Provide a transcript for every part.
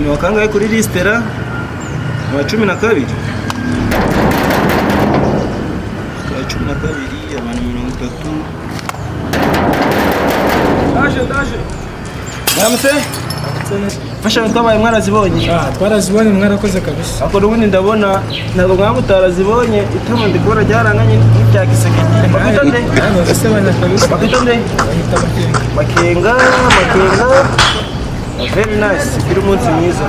ni wakangaye kuri listera wa 12 wa 12 abantu 30 daje Namse fasha twabaye mwarazibonye twarazibonye mwarakoze kabisa ako rubundi ndabona ntabwo mwamutarazibonye itama ndikora ryaranganye n'ibya gisegeti bakitande bakitande makenga very nice kiri umunsi mwiza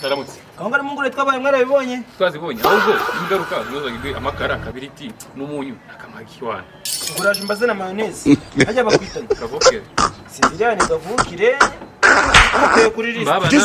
Taramutse. Kangara mungure twabaye mwarabibonye? Twazibonye. Ahubwo ingaruka zozagirwe amakara kabiriti n'umunyu akamagi wana. Uguraje mbaze na mayonnaise. Hajya bakwitana. Kavukire. Sinzirane kavukire. Ukwiye kuri list. Baba na.